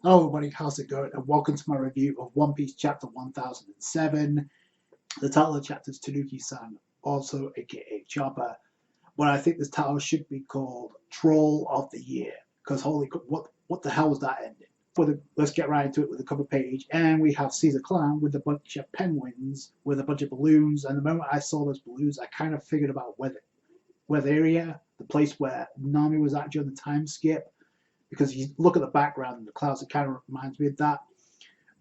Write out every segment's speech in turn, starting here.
Hello everybody, how's it going? And welcome to my review of One Piece Chapter 1007. The title of the chapter is Tanuki-san, also aka Chopper. But I think this title should be called Troll of the Year, because holy, what the hell was that ending? Let's get right into it with the cover page, and we have Caesar Clown with a bunch of penguins, with a bunch of balloons, and the moment I saw those balloons, I kind of figured about weather area, the place where Nami was at during the time skip, because you look at the background and the clouds, it kind of reminds me of that.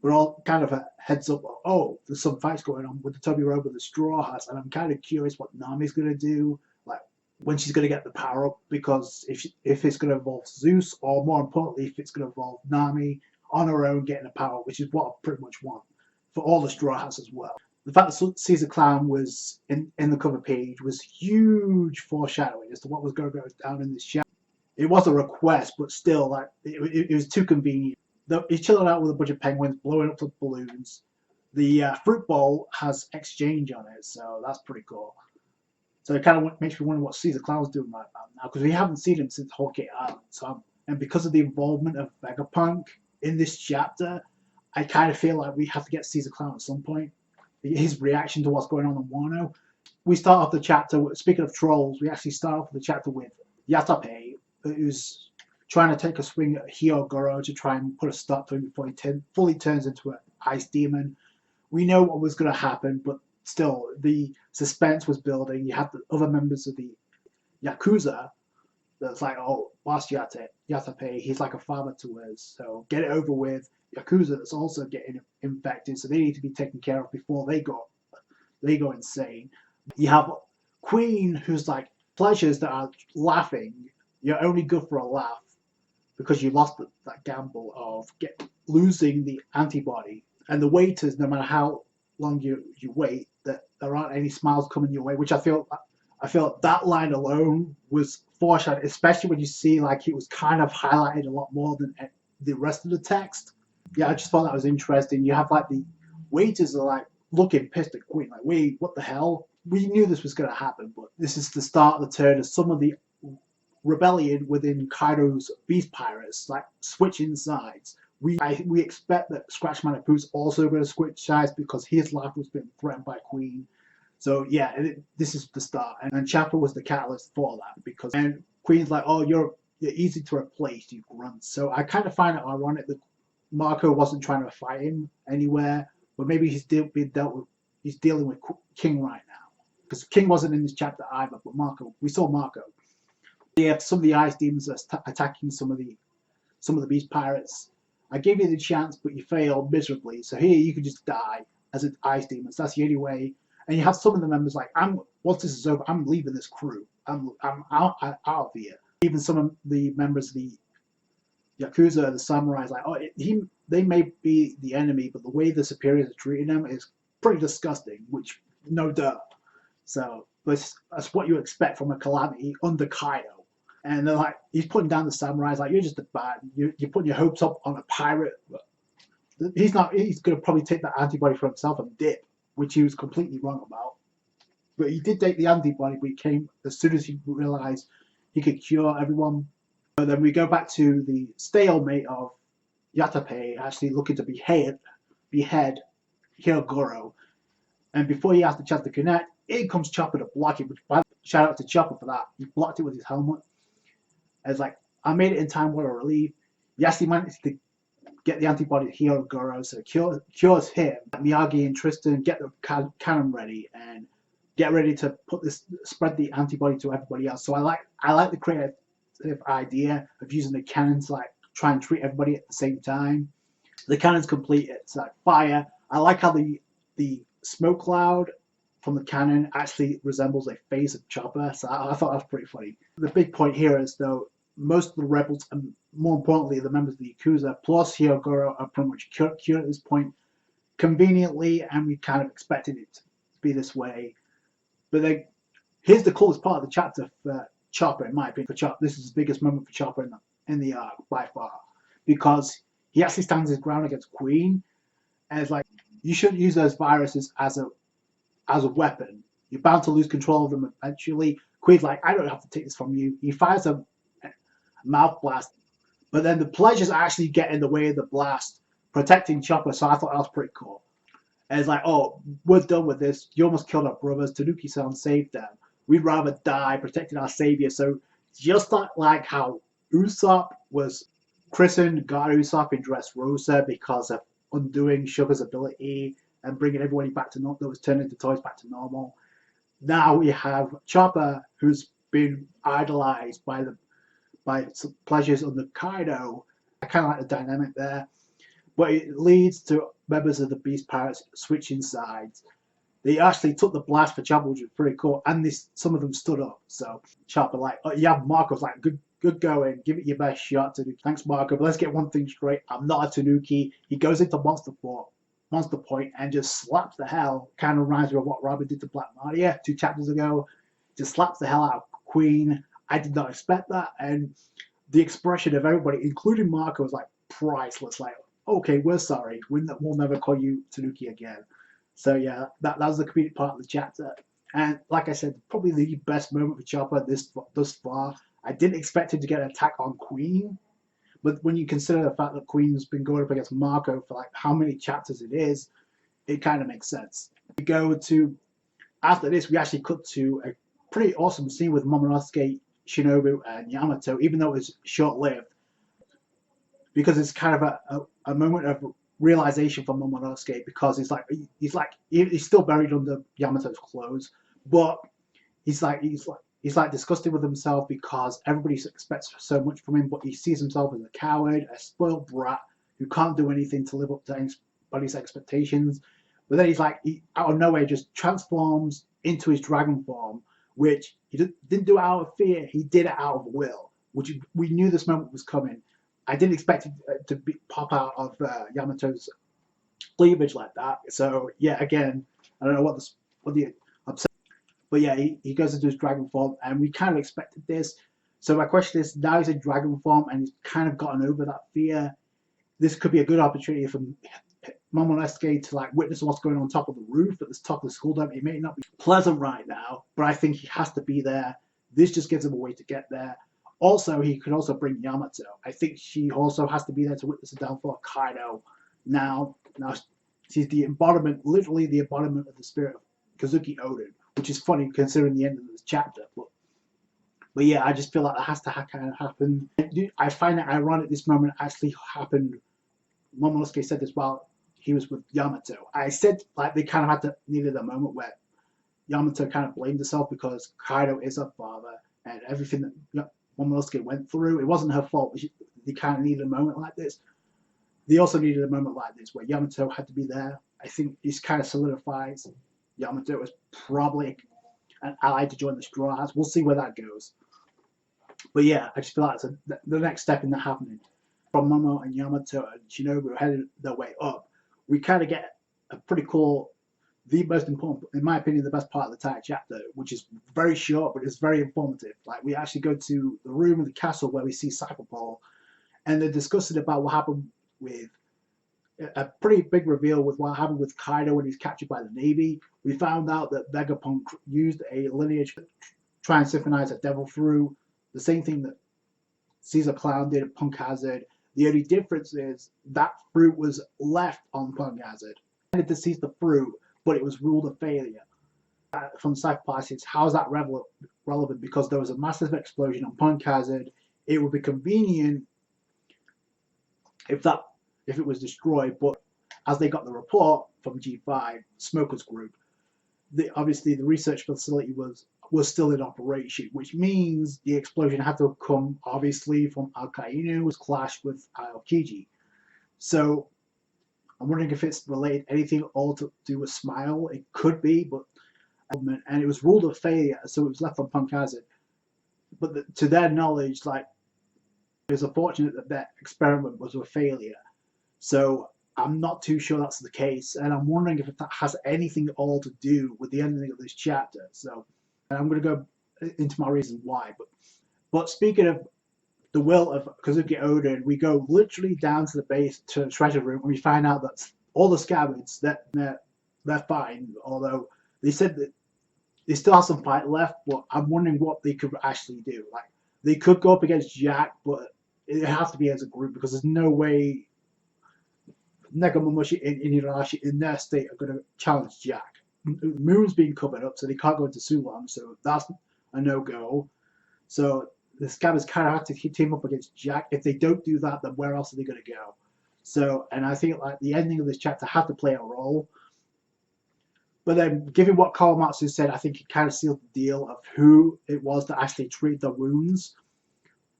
We're all kind of a heads up, oh, there's some fights going on with the Toby Road with the Straw Hats, and I'm kind of curious what Nami's going to do, like when she's going to get the power up, because if it's going to involve Zeus, or more importantly, if it's going to involve Nami on her own getting the power, which is what I pretty much want for all the Straw Hats as well. The fact that Caesar Clown was in the cover page was huge foreshadowing as to what was going to go down in this chapter. It was a request, but still, like it was too convenient. He's chilling out with a bunch of penguins, blowing up the balloons. The fruit bowl has exchange on it, so that's pretty cool. So it kind of makes me wonder what Caesar Clown's doing right now, because we haven't seen him since Whole Cake Island. And because of the involvement of Vegapunk in this chapter, I kind of feel like we have to get Caesar Clown at some point. His reaction to what's going on in Wano. We start off the chapter, speaking of trolls, we actually start off the chapter with Yatape, who's trying to take a swing at Hyogoro to try and put a stop to him before he fully turns into an ice demon. We know what was going to happen, but still, the suspense was building. You have the other members of the Yakuza that's like, oh, Boss Yatape, he's like a father to us, so get it over with. Yakuza that's also getting infected, so they need to be taken care of before they go insane. You have Queen, who's like pleasures that are laughing. You're only good for a laugh because you lost that gamble of losing the antibody. And the waiters, no matter how long you wait, that there aren't any smiles coming your way, which I feel that line alone was foreshadowed, especially when you see like it was kind of highlighted a lot more than the rest of the text. Yeah, I just thought that was interesting. You have like the waiters are like looking pissed at Queen, like, wait, what the hell? We knew this was going to happen, but this is the start of the turn of some of the rebellion within Kaido's Beast Pirates, like switching sides. We expect that Scratch Manapoo's also going to switch sides because his life was being threatened by Queen. So yeah, this is the start, and Chopper was the catalyst for that, because and Queen's like, oh, you're easy to replace, you grunt. So I kind of find it ironic that Marco wasn't trying to fight him anywhere, but maybe he's dealing with King right now, because King wasn't in this chapter either. But we saw Marco. Yeah, some of the ice demons are attacking some of the beast pirates. I gave you the chance, but you failed miserably. So here you can just die as an ice demons. That's the only way. And you have some of the members like, once this is over, I'm leaving this crew. I'm out of here. Even some of the members of the Yakuza, the samurais, like, oh, they may be the enemy, but the way the superiors are treating them is pretty disgusting. Which, no duh. So that's what you expect from a calamity under Kaido. And they're like, he's putting down the samurais, like, you're just a bad, you're putting your hopes up on a pirate. He's not, he's going to probably take that antibody for himself and dip, which he was completely wrong about. But he did take the antibody, but he came as soon as he realized he could cure everyone. And then we go back to the stalemate of Yatape actually looking to behead Hyogoro. And before he has the chance to connect, in comes Chopper to block it, which, shout out to Chopper for that. He blocked it with his helmet. It's like, I made it in time, what a relief. Yes, he managed to get the antibody to Hyogoro, so it cures him. Miyagi and Tristan get the cannon ready and get ready to spread the antibody to everybody else. So I like the creative idea of using the cannon to like try and treat everybody at the same time. The cannon's complete, it's like fire. I like how the smoke cloud from the cannon actually resembles a face of Chopper, so I thought that was pretty funny. The big point here is, though, most of the rebels, and more importantly, the members of the Yakuza, plus Hyogoro, are pretty much cured at this point, conveniently, and we kind of expected it to be this way. But then, here's the coolest part of the chapter for Chopper, in my opinion. For Chopper, this is the biggest moment for Chopper in the arc by far, because he actually stands his ground against Queen, and it's like, you shouldn't use those viruses as a weapon. You're bound to lose control of them eventually. Queen's like, I don't have to take this from you. He fires a mouth blast, But then the pleasures actually get in the way of the blast, protecting Chopper. So I thought that was pretty cool. And it's like, oh, we're done with this. You almost killed our brothers. Tanuki-san saved them. We'd rather die protecting our savior. So just like how Usopp was christened God Usopp in Dressrosa because of undoing Sugar's ability and bringing everybody back to normal, that was turned into toys back to normal. Now we have Chopper, who's been idolized by pleasures under Kaido. I kind of like the dynamic there, but it leads to members of the Beast Pirates switching sides. They actually took the blast for Chopper, which was pretty cool, and some of them stood up. So Chopper Marco's like, good going, give it your best shot. Thanks, Marco, but let's get one thing straight. I'm not a Tanuki. He goes into Monster Point and just slaps the hell. Kind of reminds me of what Robin did to Black Maria 2 chapters ago. Just slaps the hell out of Queen. I did not expect that, and the expression of everybody, including Marco, was like priceless. Like, okay, we're sorry. We'll never call you Tanuki again. So yeah, that was the comedic part of the chapter. And like I said, probably the best moment for Chopper thus far. I didn't expect him to get an attack on Queen, but when you consider the fact that Queen's been going up against Marco for like how many chapters it is, it kind of makes sense. We go to, after this, we actually cut to a pretty awesome scene with Momonosuke, Shinobu, and Yamato, even though it was short-lived, because it's kind of a moment of realization for Momonosuke, because he's still buried under Yamato's clothes, but he's disgusted with himself because everybody expects so much from him, but he sees himself as a coward, a spoiled brat who can't do anything to live up to anybody's expectations. But then he out of nowhere just transforms into his dragon form, which he didn't do it out of fear, he did it out of will, which we knew this moment was coming. I didn't expect it to pop out of Yamato's cleavage like that. So yeah, again, I don't know what the upset, but yeah, he goes into his dragon form, and we kind of expected this. So my question is, now he's in dragon form and he's kind of gotten over that fear. This could be a good opportunity for Momonosuke to like witness what's going on top of the roof at the top of the school dome. It may not be pleasant right now, but I think he has to be there. This just gives him a way to get there. Also, he could also bring Yamato. I think she also has to be there to witness the downfall of Kaido. Now she's the embodiment, literally the embodiment of the spirit of Kazuki Oden, which is funny considering the end of this chapter. But yeah, I just feel like that has to kind of happen. I find it ironic this moment actually happened. Momonosuke said this while he was with Yamato. I said like they kind of needed a moment where Yamato kind of blamed herself because Kaido is her father and everything that Momonosuke went through. It wasn't her fault, but they kind of needed a moment like this. They also needed a moment like this where Yamato had to be there. I think this kind of solidifies Yamato was probably an ally to join the Straw Hats. We'll see where that goes. But yeah, I just feel like it's the next step in that happening. From Momo and Yamato and Shinobu headed their way up, we kind of get a pretty cool, the most important, in my opinion, the best part of the entire chapter, which is very short, but it's very informative. Like, we actually go to the room of the castle where we see Cyberpole, and they're discussing about what happened with a pretty big reveal with what happened with Kaido when he's captured by the Navy. We found out that Vegapunk used a lineage to try and synchronize a devil fruit, the same thing that Caesar Clown did at Punk Hazard. The only difference is that fruit was left on Punk Hazard. He wanted to seize the fruit, but it was ruled a failure. From Cypher Parties, how is that relevant? Because there was a massive explosion on Punk Hazard. It would be convenient if it was destroyed, but as they got the report from G5, Smoker's group, obviously the research facility was still in operation, which means the explosion had to have come obviously from Akainu, was clashed with Aokiji. So I'm wondering if it's related anything all to do with Smile. It could be, but and it was ruled a failure, so it was left on Punk Hazard. But to their knowledge, like, it was unfortunate that that experiment was a failure. So I'm not too sure that's the case, and I'm wondering if that has anything at all to do with the ending of this chapter. So, and I'm going to go into my reasons why. But speaking of the will of Kazuki Oden, we go literally down to the base to the treasure room, and we find out that all the scabbers that they're fine. Although they said that they still have some fight left, but I'm wondering what they could actually do. Like, they could go up against Jack, but it has to be as a group, because there's no way Nekomamushi and Inuyasha in their state are going to challenge Jack. Moon's being covered up, so they can't go into Sulam, so that's a no-go. So the Scabbers kind of have to team up against Jack. If they don't do that, then where else are they going to go? So, and I think like the ending of this chapter had to play a role. But then, given what Kawamatsu said, I think it kind of sealed the deal of who it was that actually treated the wounds.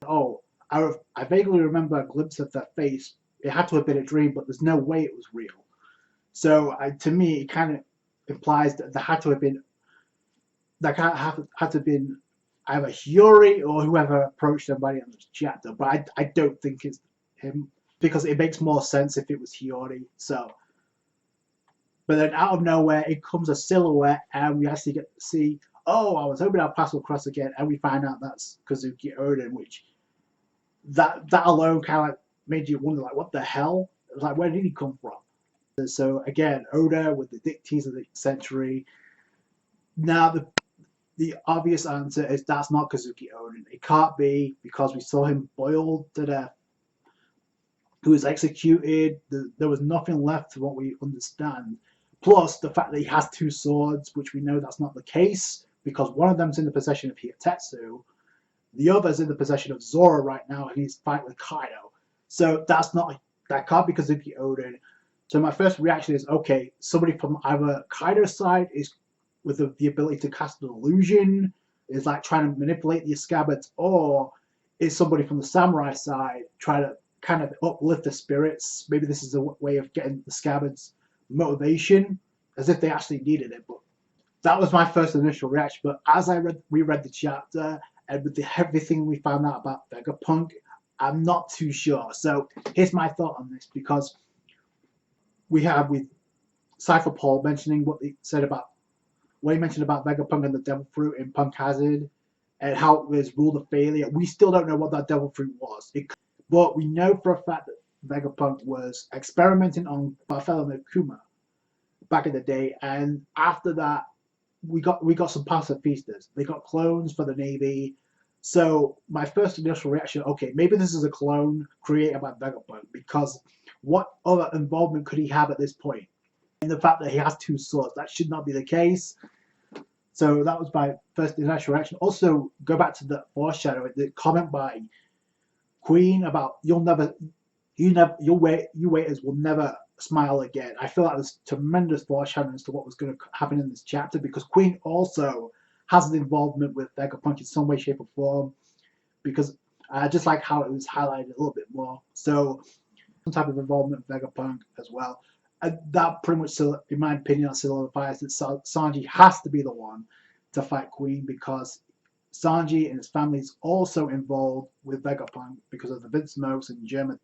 Oh, I vaguely remember a glimpse of their face. It had to have been a dream, but there's no way it was real. So, to me, it kind of implies that there had to have been, had to have been either Hiyori or whoever approached somebody in this chapter. But I don't think it's him, because it makes more sense if it was Hiyori. So, but then out of nowhere, it comes a silhouette, and we actually get to see, oh, I was hoping our paths will cross again, and we find out that's Kazuki Odin, which that alone kind of made you wonder, like, what the hell? Like, where did he come from? So again, Oda with the dicties of the century. Now the obvious answer is that's not Kazuki Odin. It can't be, because we saw him boiled to death. He was executed. There was nothing left to what we understand. Plus the fact that he has two swords, which we know that's not the case, because one of them's in the possession of Hiyotetsu, the other's in the possession of Zoro right now, and he's fighting with Kaido. So that can't be Kazuki Odin. So my first reaction is, okay, somebody from either Kaido's side is with the ability to cast an illusion, is like trying to manipulate the Scabbards, or is somebody from the samurai side trying to kind of uplift the spirits. Maybe this is a way of getting the Scabbards motivation, as if they actually needed it. But that was my first initial reaction. But as I reread the chapter, and with everything we found out about Vegapunk, I'm not too sure. So here's my thought on this, because we have with Cypher Paul mentioning what he said about what he mentioned about Vegapunk and the Devil Fruit in Punk Hazard, and how it was ruled a failure. We still don't know what that Devil Fruit was. But we know for a fact that Vegapunk was experimenting on Bartholomew Kuma back in the day, and after that, we got some pacifistas. They got clones for the Navy. So my first initial reaction, okay, maybe this is a clone created by Vegapunk, because what other involvement could he have at this point? And the fact that he has two swords, that should not be the case. So that was my first initial reaction. Also, go back to the foreshadowing, the comment by Queen about you waiters will never smile again. I feel like there's tremendous foreshadowing as to what was going to happen in this chapter, because Queen also has an involvement with Vegapunk in some way, shape, or form, because I just like how it was highlighted a little bit more. So some type of involvement with Vegapunk as well. And that pretty much, in my opinion, solidifies that Sanji has to be the one to fight Queen, because Sanji and his family is also involved with Vegapunk because of the Vince Smokes and German.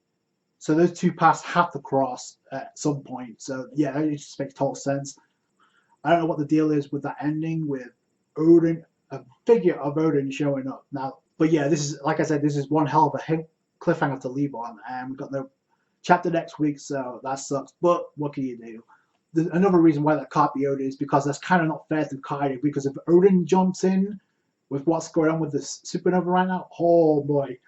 So those two paths have to cross at some point. So yeah, it just makes total sense. I don't know what the deal is with that ending, with Odin, a figure of Odin showing up now. But yeah, this is, like I said, this is one hell of a cliffhanger to leave on, and we've got no chapter next week, so that sucks. But what can you do? Another reason why that can't be Odin is because that's kind of not fair to Kaido, because if Odin jumps in with what's going on with the supernova right now, oh boy,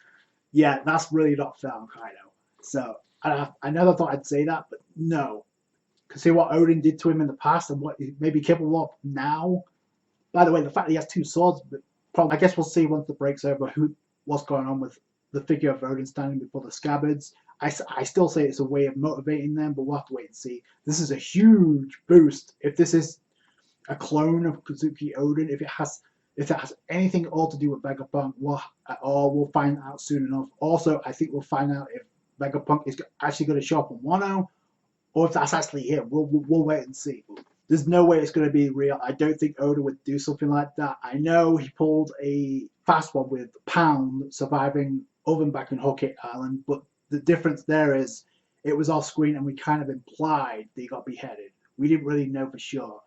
yeah, that's really not fair on Kaido. So I never thought I'd say that, but no, because see what Odin did to him in the past and what he may be capable of now. By the way, the fact that he has two swords, I guess we'll see once the break's over what's going on with the figure of Odin standing before the Scabbards. I still say it's a way of motivating them, but we'll have to wait and see. This is a huge boost. If this is a clone of Kazuki Odin, if it has anything at all to do with Vegapunk, we'll find out soon enough. Also, I think we'll find out if Vegapunk is actually going to show up on Wano, or if that's actually him. We'll wait and see. There's no way it's going to be real. I don't think Oda would do something like that. I know he pulled a fast one with Pound surviving Oven back in Whole Cake Island, but the difference there is it was off screen and we kind of implied that he got beheaded. We didn't really know for sure.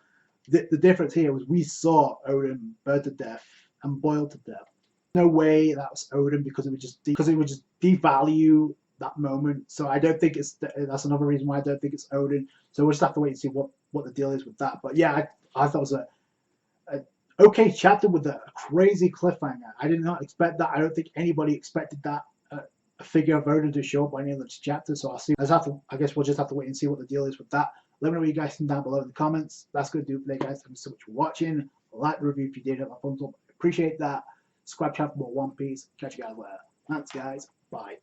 The difference here was we saw Odin burned to death and boiled to death. No way that was Odin, because it would just devalue that moment. So I don't think that's another reason why I don't think it's Odin. So we'll just have to wait and see what the deal is with that. But yeah, I thought it was a okay chapter with a crazy cliffhanger. I did not expect that. I don't think anybody expected that figure Vernon to show up by any of the chapters. So I guess we'll just have to wait and see what the deal is with that. Let me know what you guys think down below in the comments. That's going to do it for today, guys. Thank you so much for watching. Like the review if you did, hit my thumbs up. Appreciate that. Subscribe channel for more One Piece. Catch you guys later. Thanks, guys. Bye.